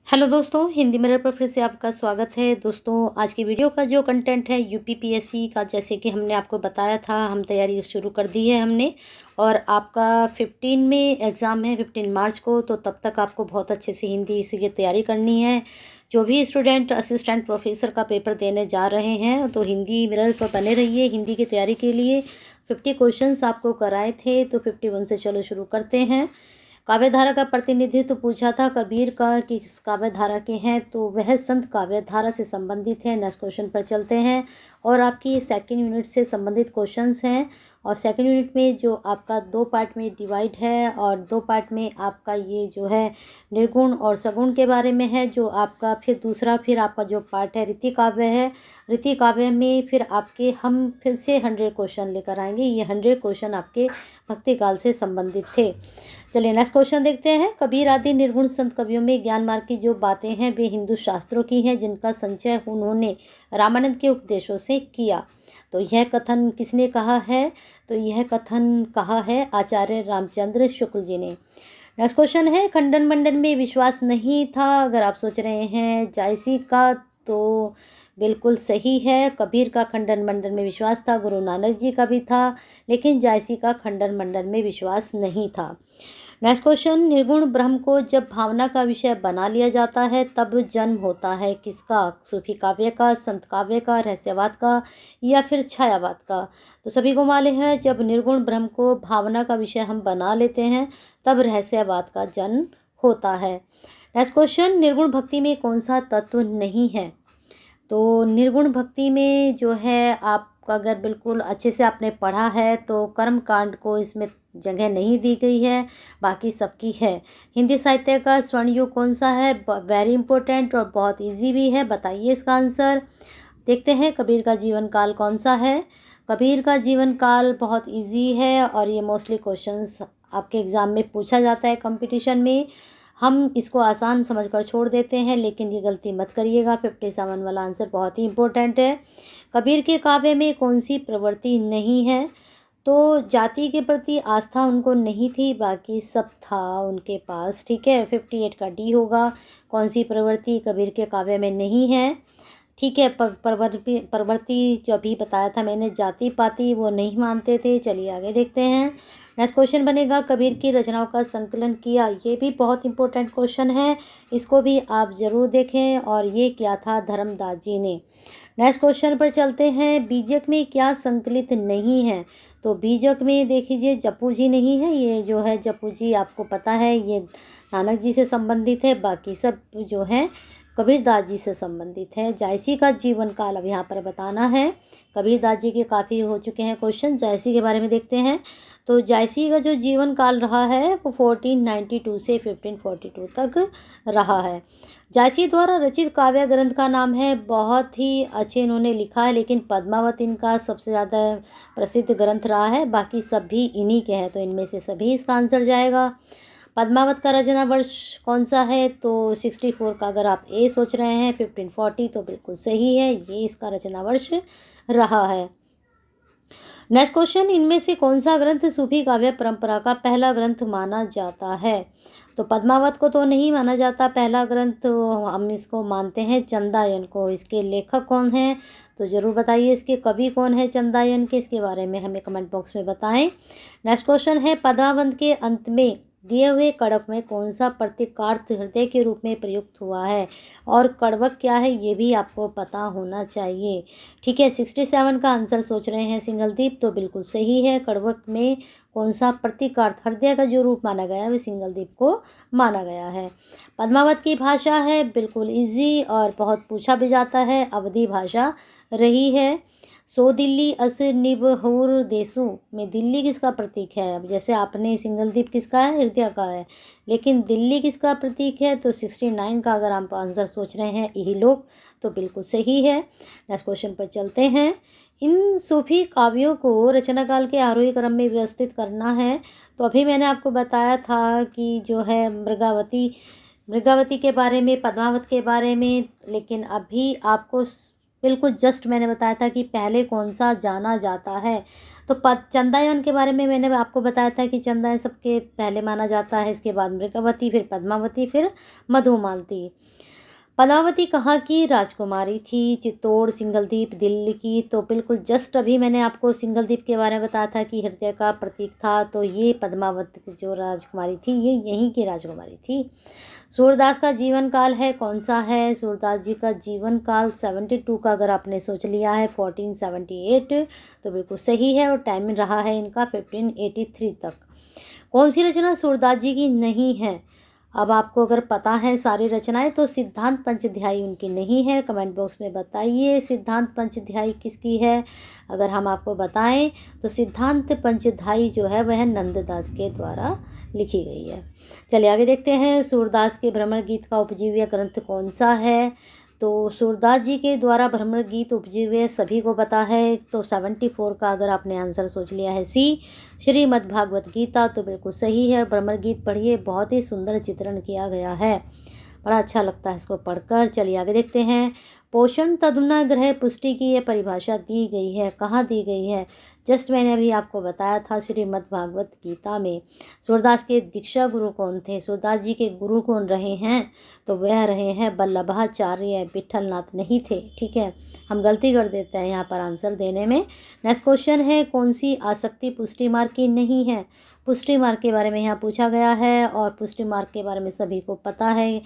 Hello दोस्तों, Hindi mirror पर फिर से आपका स्वागत है। दोस्तों, आज की वीडियो का जो कंटेंट है यूपीपीएससी का, जैसे कि हमने आपको बताया था, हम तैयारी शुरू कर दी है हमने। और आपका 15 में एग्ज़ाम है, 15 मार्च को, तो तब तक आपको बहुत अच्छे से हिंदी इसी की तैयारी करनी है। जो भी स्टूडेंट असिस्टेंट प्रोफेसर का पेपर देने जा रहे हैं, तो हिंदी मिरर पर बने रहिए हिंदी की तैयारी के लिए। 50 क्वेश्चंस आपको कराए थे, तो 51 से चलो शुरू करते हैं। काव्य धारा का प्रतिनिधित्व पूछा था कबीर का कि किस काव्य धारा के हैं, तो वह संत काव्य धारा से संबंधित है। नेक्स्ट क्वेश्चन पर चलते हैं। और आपकी सेकंड यूनिट से संबंधित क्वेश्चंस हैं। और सेकंड यूनिट में जो आपका 2 पार्ट में डिवाइड है, और 2 पार्ट में आपका ये जो है निर्गुण और सगुण के बारे में है। जो आपका फिर आपका जो पार्ट है रीति काव्य है। रीति काव्य में फिर आपके हम फिर से 100 क्वेश्चन लेकर आएंगे। ये 100 क्वेश्चन आपके भक्ति काल से संबंधित थे। चलिए नेक्स्ट क्वेश्चन देखते हैं। कबीर आदि निर्गुण संत कवियों में ज्ञान मार्ग की जो बातें हैं वे हिंदू शास्त्रों की हैं, जिनका संचय उन्होंने रामानंद के उपदेशों से किया। तो यह कथन किसने कहा है? तो यह कथन कहा है आचार्य रामचंद्र शुक्ल जी ने। नेक्स्ट क्वेश्चन है, खंडन मंडन में विश्वास नहीं था। अगर आप सोच रहे हैं जायसी का, तो बिल्कुल सही है। कबीर का खंडन मंडन में विश्वास था, गुरु नानक जी का भी था, लेकिन जायसी का खंडन मंडन में विश्वास नहीं था। नेक्स्ट क्वेश्चन, निर्गुण ब्रह्म को जब भावना का विषय बना लिया जाता है, तब जन्म होता है किसका? सूफी काव्य का, संत काव्य का, रहस्यवाद का, या फिर छायावाद का? तो सभी को मालूम है, जब निर्गुण ब्रह्म को भावना का विषय हम बना लेते हैं, तब रहस्यवाद का जन्म होता है। नेक्स्ट क्वेश्चन, निर्गुण भक्ति में कौन सा तत्व नहीं है? तो निर्गुण भक्ति में जो है, आप अगर बिल्कुल अच्छे से आपने पढ़ा है, तो कर्म कांड को इसमें जगह नहीं दी गई है, बाकी सबकी है। हिंदी साहित्य का स्वर्ण युग कौन सा है? वेरी इंपॉर्टेंट और बहुत इजी भी है, बताइए इसका आंसर। देखते हैं, कबीर का जीवन काल कौन सा है? कबीर का जीवन काल बहुत इजी है, और ये मोस्टली क्वेश्चंस आपके एग्ज़ाम में पूछा जाता है कंपटीशन में। हम इसको आसान समझकर छोड़ देते हैं, लेकिन ये गलती मत करिएगा। 57 वाला आंसर बहुत ही इम्पोर्टेंट है। कबीर के काव्य में कौन सी प्रवृत्ति नहीं है? तो जाति के प्रति आस्था उनको नहीं थी, बाकी सब था उनके पास। ठीक है, 58 का डी होगा। कौन सी प्रवृत्ति कबीर के काव्य में नहीं है? ठीक है, प्रवृत्ति जो अभी बताया था मैंने, जाति पाति, वो नहीं मानते थे। चलिए आगे देखते हैं। नेक्स्ट क्वेश्चन बनेगा, कबीर की रचनाओं का संकलन किया। ये भी बहुत इंपॉर्टेंट क्वेश्चन है, इसको भी आप ज़रूर देखें। और ये किया था धर्मदास जी ने। नेक्स्ट क्वेश्चन पर चलते हैं। बीजक में क्या संकलित नहीं है? तो बीजक में देख लीजिए, जप्पू जी नहीं है। ये जो है जप्पू जी, आपको पता है, ये नानक जी से संबंधित है। बाकी सब जो है कबीरदास जी से संबंधित है। जायसी का जीवन काल अब यहाँ पर बताना है। कबीरदास जी के काफ़ी हो चुके हैं क्वेश्चन, जायसी के बारे में देखते हैं। तो जायसी का जो जीवन काल रहा है, वो 1492 से 1542 तक रहा है। जायसी द्वारा रचित काव्य ग्रंथ का नाम है, बहुत ही अच्छे इन्होंने लिखा है, लेकिन पद्मावत इनका सबसे ज़्यादा प्रसिद्ध ग्रंथ रहा है। बाकी सब भी इन्हीं के हैं, तो इनमें से सभी इसका आंसर जाएगा। पद्मावत का रचना वर्ष कौन सा है? तो 64 का अगर आप ए सोच रहे हैं, 1540 तो बिल्कुल सही है, ये इसका रचना वर्ष रहा है। नेक्स्ट क्वेश्चन, इनमें से कौन सा ग्रंथ सूफी काव्य परंपरा का पहला ग्रंथ माना जाता है? तो पद्मावत को तो नहीं माना जाता पहला ग्रंथ, तो हम इसको मानते हैं चंदायन को। इसके लेखक कौन हैं? तो ज़रूर बताइए, इसके कवि कौन है चंदायन के, इसके बारे में हमें कमेंट बॉक्स में बताएं। नेक्स्ट क्वेश्चन है, पद्मावत के अंत में दिए हुए कड़क में कौन सा प्रतीकार्थ हृदय के रूप में प्रयुक्त हुआ है? और कड़वक क्या है, ये भी आपको पता होना चाहिए। ठीक है, 67 का आंसर सोच रहे हैं सिंगलदीप, तो बिल्कुल सही है। कड़वक में कौन सा प्रतीकार्थ हृदय का जो रूप माना गया है, वह सिंगलदीप को माना गया है। पद्मावत की भाषा है बिल्कुल इजी, और बहुत पूछा भी जाता है, अवधी भाषा रही है। सो दिल्ली अस निबहुर देसु में दिल्ली किसका प्रतीक है? अब जैसे आपने सिंगलदीप किसका है, हृदय का है, लेकिन दिल्ली किसका प्रतीक है? तो 69 का अगर आप आंसर सोच रहे हैं इहलोक, तो बिल्कुल सही है। नेक्स्ट क्वेश्चन पर चलते हैं। इन सूफी काव्यों को रचना काल के आरोही क्रम में व्यवस्थित करना है। तो अभी मैंने आपको बताया था कि जो है मृगावती के बारे में, पद्मावत के बारे में, लेकिन अभी आपको बिल्कुल जस्ट मैंने बताया था कि पहले कौन सा जाना जाता है। तो चंदायन के बारे में मैंने आपको बताया था कि चंदायन सबके पहले माना जाता है, इसके बाद मृगावती, फिर पद्मावती, फिर मधुमालती। पद्मावती कहाँ की राजकुमारी थी? चित्तौड़, सिंगलदीप, दिल्ली की। तो बिल्कुल जस्ट अभी मैंने आपको सिंगलदीप के बारे में बताया था कि हृदय का प्रतीक था, तो ये पद्मावती जो राजकुमारी थी ये यहीं की राजकुमारी थी। सूरदास का जीवन काल है कौन सा है? सूरदास जी का जीवन काल 72 का अगर आपने सोच लिया है 1478 तो बिल्कुल सही है, और टाइम रहा है इनका 1583 तक। कौन सी रचना सूरदास जी की नहीं है? अब आपको अगर पता है सारी रचनाएं तो सिद्धांत पंचध्यायी उनकी नहीं है। कमेंट बॉक्स में बताइए सिद्धांत पंचध्यायी किसकी है। अगर हम आपको बताएं तो सिद्धांत पंचध्यायी जो है वह नंददास के द्वारा लिखी गई है। चलिए आगे देखते हैं, सूरदास के भ्रमर गीत का उपजीव्य ग्रंथ कौन सा है? तो सूरदास जी के द्वारा भ्रमर गीत उपजीव्य सभी को पता है, तो 74 का अगर आपने आंसर सोच लिया है सी, श्रीमद् भागवत गीता, तो बिल्कुल सही है। भ्रमर गीत पढ़िए, बहुत ही सुंदर चित्रण किया गया है, बड़ा अच्छा लगता है इसको पढ़कर। चलिए आगे देखते हैं, पोषण तदुना ग्रह पुष्टि की ये परिभाषा दी गई है, कहाँ दी गई है? जस्ट मैंने अभी आपको बताया था श्रीमद् भागवत गीता में। सूरदास के दीक्षा गुरु कौन थे? सूरदास जी के गुरु कौन रहे हैं? तो वह रहे हैं वल्लभाचार्य, विठलनाथ नहीं थे। ठीक है, हम गलती कर देते हैं यहाँ पर आंसर देने में। नेक्स्ट क्वेश्चन है, कौन सी आसक्ति पुष्टि मार्ग की नहीं है? पुष्टि मार्ग के बारे में यहाँ पूछा गया है, और पुष्टि मार्ग के बारे में सभी को पता है।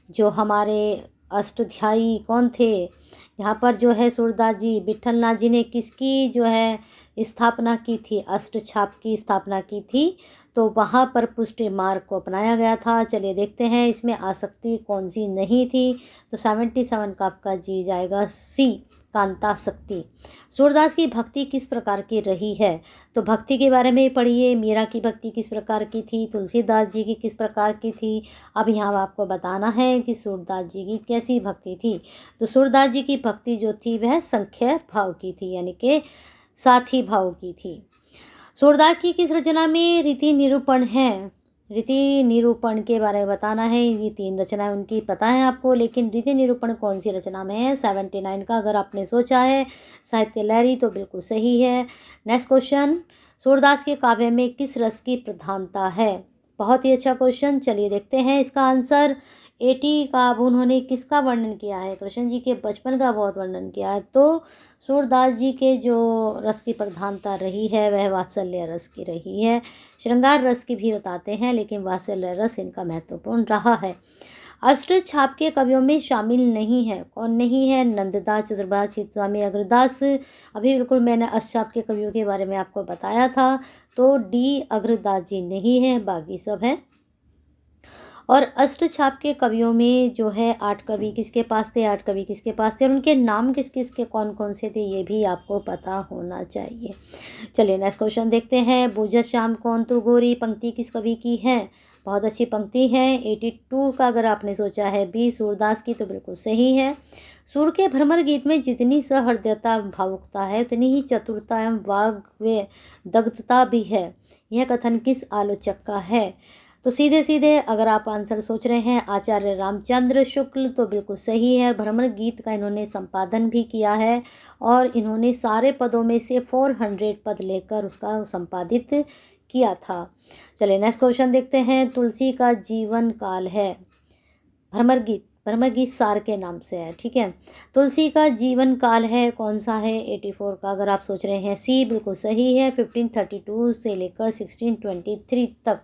जो हमारे अष्टाध्यायी कौन थे यहाँ पर? जो है सूरदास जी, विठलनाथ जी ने किसकी जो है स्थापना की थी? अष्टछाप की स्थापना की थी, तो वहाँ पर पुष्टि मार्ग को अपनाया गया था। चलिए देखते हैं इसमें आसक्ति कौन सी नहीं थी। तो 77 का आपका जी जाएगा सी, कांतासक्ति। सूरदास की भक्ति किस प्रकार की रही है? तो भक्ति के बारे में पढ़िए, मीरा की भक्ति किस प्रकार की थी, तुलसीदास जी की किस प्रकार की थी। अब यहाँ आपको बताना है कि सूरदास जी की कैसी भक्ति थी। तो सूरदास जी की भक्ति जो थी वह संख्य भाव की थी, यानी कि साथी भाव की थी। सूरदास की किस रचना में रीति निरूपण है? रीति निरूपण के बारे में बताना है। ये 3 रचनाएं उनकी पता है आपको, लेकिन रीति निरूपण कौन सी रचना में है? 79 का अगर आपने सोचा है साहित्य लहरी, तो बिल्कुल सही है। नेक्स्ट क्वेश्चन, सूरदास के काव्य में किस रस की प्रधानता है? बहुत ही अच्छा क्वेश्चन। चलिए देखते हैं इसका आंसर। 80 का अब उन्होंने किसका वर्णन किया है? कृष्ण जी के बचपन का बहुत वर्णन किया है। तो सूरदास जी के जो रस की प्रधानता रही है वह वात्सल्य रस की रही है। श्रृंगार रस की भी बताते हैं, लेकिन वात्सल्य रस इनका महत्वपूर्ण रहा है। अष्टछाप के कवियों में शामिल नहीं है, कौन नहीं है? नंददास, चतुरभाष, चित्तस्वामी, अग्रदास। अभी बिल्कुल मैंने अष्टछाप के कवियों के बारे में आपको बताया था, तो डी अग्रदास जी नहीं है, बाकी सब है। और अष्टछाप के कवियों में जो है 8 कवि किसके पास थे? 8 कवि किसके पास थे, और उनके नाम किस किस के कौन कौन से थे, ये भी आपको पता होना चाहिए। चलिए नेक्स्ट क्वेश्चन देखते हैं, बूझत श्याम कौन तू गोरी पंक्ति किस कवि की है? बहुत अच्छी पंक्ति है। 82 का अगर आपने सोचा है बी, सूरदास की, तो बिल्कुल सही है। सुर के भ्रमर गीत में जितनी सहृदयता भावुकता है उतनी ही चतुरता एवं वाग व दग्धता भी है। यह कथन किस आलोचक का है? तो सीधे सीधे अगर आप आंसर सोच रहे हैं आचार्य रामचंद्र शुक्ल, तो बिल्कुल सही है। भ्रमर गीत का इन्होंने संपादन भी किया है, और इन्होंने सारे पदों में से 400 पद लेकर उसका संपादित किया था। चलिए नेक्स्ट क्वेश्चन देखते हैं, तुलसी का जीवन काल है? भ्रमर गीत सार के नाम से है। ठीक है, तुलसी का जीवन काल है कौन सा है? 84 का अगर आप सोच रहे हैं सी, बिल्कुल सही है। 1532 से लेकर 1623 तक।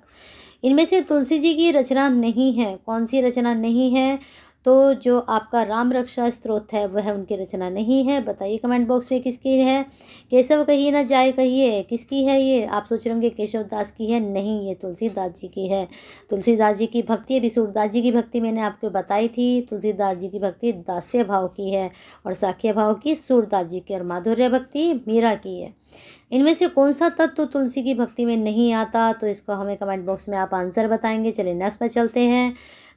इनमें से तुलसी जी की रचना नहीं है, कौन सी रचना नहीं है? तो जो आपका राम रक्षा स्तोत्र है वह उनकी रचना नहीं है। बताइए कमेंट बॉक्स में किसकी है। केशव कहिए ना जाए कहिए, किसकी है ये? आप सोच रहे होंगे केशव दास की है, नहीं, ये तुलसीदास जी की है। तुलसीदास जी की भक्ति, अभी सूरदास जी की भक्ति मैंने आपको बताई थी। तुलसीदास जी की भक्ति दास्य भाव की है, और साख्य भाव की सूरदास जी की, और माधुर्य भक्ति मीरा की है। इनमें से कौन सा तत्व तुलसी की भक्ति में नहीं आता? तो इसको हमें कमेंट बॉक्स में आप आंसर बताएंगे। चलिए नेक्स्ट पे चलते हैं,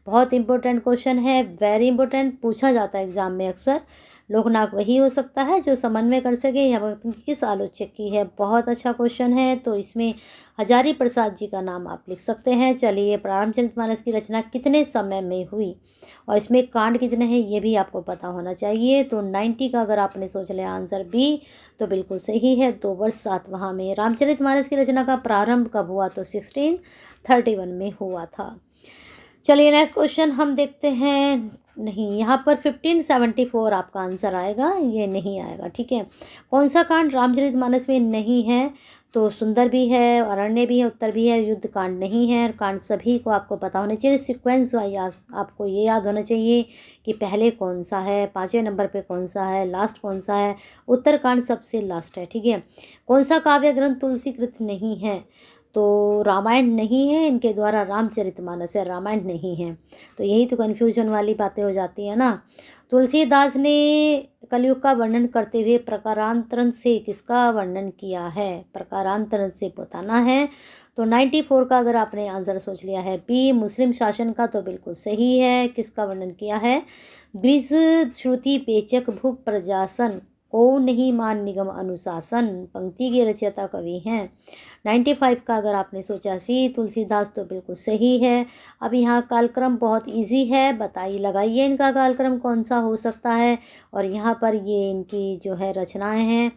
बहुत इंपॉर्टेंट क्वेश्चन है, वेरी इंपॉर्टेंट, पूछा जाता है एग्जाम में अक्सर। लोकनायक वही हो सकता है जो समन्वय कर सके। यह भक्त किस आलोचक की है? बहुत अच्छा क्वेश्चन है। तो इसमें हजारी प्रसाद जी का नाम आप लिख सकते हैं। चलिए, रामचरितमानस की रचना कितने समय में हुई और इसमें कांड कितने हैं ये भी आपको पता होना चाहिए। तो 90 का अगर आपने सोच लिया आंसर बी तो बिल्कुल सही है। 2 वर्ष 7 माह में। रामचरितमानस की रचना का प्रारंभ कब हुआ? तो 1631 में हुआ था। चलिए नेक्स्ट क्वेश्चन हम देखते हैं। नहीं, यहाँ पर 1574 आपका आंसर आएगा, ये नहीं आएगा। ठीक है, कौन सा कांड रामचरितमानस में नहीं है? तो सुंदर भी है, अरण्य भी है, उत्तर भी है, युद्ध कांड नहीं है। कांड सभी को आपको पता होना चाहिए, सीक्वेंस वाइज आपको ये याद होना चाहिए कि पहले कौन सा है, 5वें नंबर पे कौन सा है, लास्ट कौन सा है। उत्तर कांड सबसे लास्ट है। ठीक है, कौन सा काव्य ग्रंथ तुलसीकृत नहीं है? तो रामायण नहीं है, इनके द्वारा रामचरितमानस है, रामायण नहीं है। तो यही तो कन्फ्यूजन वाली बातें हो जाती है ना। तुलसीदास ने कलयुग का वर्णन करते हुए प्रकारांतरण से किसका वर्णन किया है? प्रकारांतरण से बताना है। तो 94 का अगर आपने आंसर सोच लिया है बी, मुस्लिम शासन का, तो बिल्कुल सही है। किसका वर्णन किया है? द्विज श्रुति पेचक भूप प्रजासन को नहीं मान निगम अनुशासन, पंक्ति के रचयिता कवि हैं। 95 का अगर आपने सोचा सी, तुलसीदास, तो बिल्कुल सही है। अब यहाँ कालक्रम बहुत इजी है, बताइए लगाइए इनका कालक्रम कौन सा हो सकता है। और यहाँ पर ये इनकी जो है रचनाएं हैं,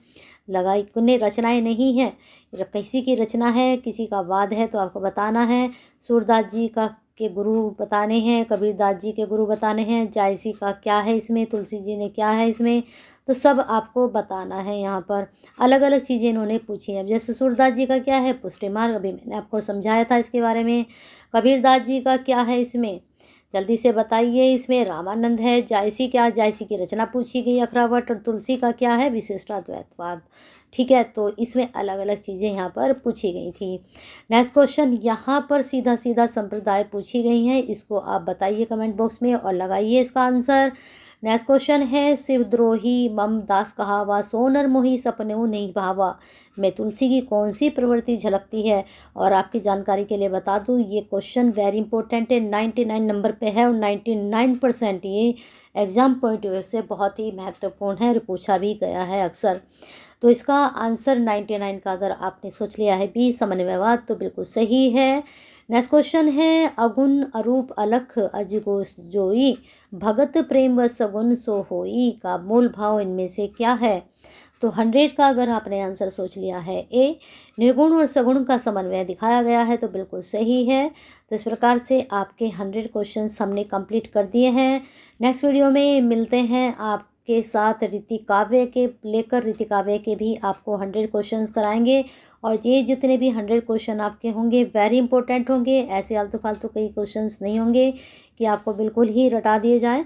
लगाई कुने रचनाएं नहीं है, किसी की रचना है, किसी का वाद है, तो आपको बताना है। सूरदास जी का के गुरु बताने हैं, कबीरदास जी के गुरु बताने हैं, जायसी का क्या है इसमें, तुलसी जी ने क्या है इसमें, तो सब आपको बताना है। यहाँ पर अलग अलग चीज़ें इन्होंने पूछी हैं। जैसे सूरदास जी का क्या है? पुष्टि मार्ग, अभी मैंने आपको समझाया था इसके बारे में। कबीरदास जी का क्या है इसमें? जल्दी से बताइए। इसमें रामानंद है। जायसी क्या? जायसी की रचना पूछी गई, अखरावट। और तुलसी का क्या है? विशिष्टाद्वैतवाद। ठीक है, तो इसमें अलग अलग चीज़ें यहाँ पर पूछी गई थी। नेक्स्ट क्वेश्चन, यहाँ पर सीधा सीधा संप्रदाय पूछी गई हैं, इसको आप बताइए कमेंट बॉक्स में और लगाइए इसका आंसर। नेक्स्ट क्वेश्चन है, शिवद्रोही मम दास कहावा, सोनर मोही सपनेऊ नहीं भावा में तुलसी की कौन सी प्रवृत्ति झलकती है? और आपकी जानकारी के लिए बता दूं, ये क्वेश्चन वेरी इंपॉर्टेंट है, 99 नंबर पे है और 99% ये एग्जाम पॉइंट ऑफ व्यू से बहुत ही महत्वपूर्ण है और पूछा भी गया है अक्सर। तो इसका आंसर 99 का अगर आपने सोच लिया है बी, समन्वयवाद, तो बिल्कुल सही है। नेक्स्ट क्वेश्चन है, अगुण अरूप अलख अजगो जोई, भगत प्रेम व सगुन सो होई का मूल भाव इनमें से क्या है? तो 100 का अगर आपने आंसर सोच लिया है ए, निर्गुण और सगुण का समन्वय दिखाया गया है, तो बिल्कुल सही है। तो इस प्रकार से आपके 100 क्वेश्चंस हमने कंप्लीट कर दिए हैं। नेक्स्ट वीडियो में मिलते हैं आपके साथ रीति काव्य के लेकर, रीति काव्य के भी आपको 100 क्वेश्चंस कराएंगे। और ये जितने भी 100 क्वेश्चन आपके होंगे वेरी इंपॉर्टेंट होंगे, ऐसे आलतू फालतू कई क्वेश्चंस नहीं होंगे कि आपको बिल्कुल ही रटा दिए जाएं।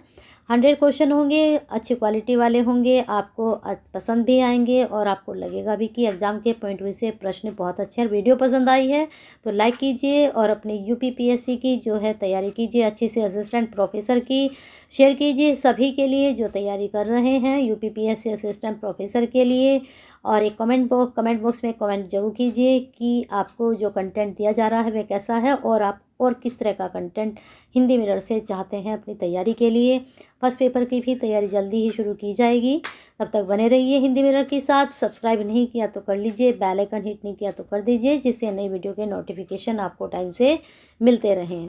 100 क्वेश्चन होंगे, अच्छी क्वालिटी वाले होंगे, आपको पसंद भी आएंगे और आपको लगेगा भी कि एग्ज़ाम के पॉइंट व्यू से प्रश्न बहुत अच्छे हैं। वीडियो पसंद आई है तो लाइक कीजिए और अपने यूपीपीएससी की जो है तैयारी कीजिए अच्छी से, असिस्टेंट प्रोफेसर की शेयर कीजिए सभी के लिए जो तैयारी कर रहे हैं यूपीपीएससी असिस्टेंट प्रोफेसर के लिए। और एक कमेंट बॉक्स में कमेंट जरूर कीजिए कि आपको जो कंटेंट दिया जा रहा है वह कैसा है और आप और किस तरह का कंटेंट हिंदी मिरर से चाहते हैं अपनी तैयारी के लिए। फर्स्ट पेपर की भी तैयारी जल्दी ही शुरू की जाएगी, तब तक बने रहिए हिंदी मिरर के साथ। सब्सक्राइब नहीं किया तो कर लीजिए, बेल आइकन हिट नहीं किया तो कर दीजिए, जिससे नई वीडियो के नोटिफिकेशन आपको टाइम से मिलते रहें।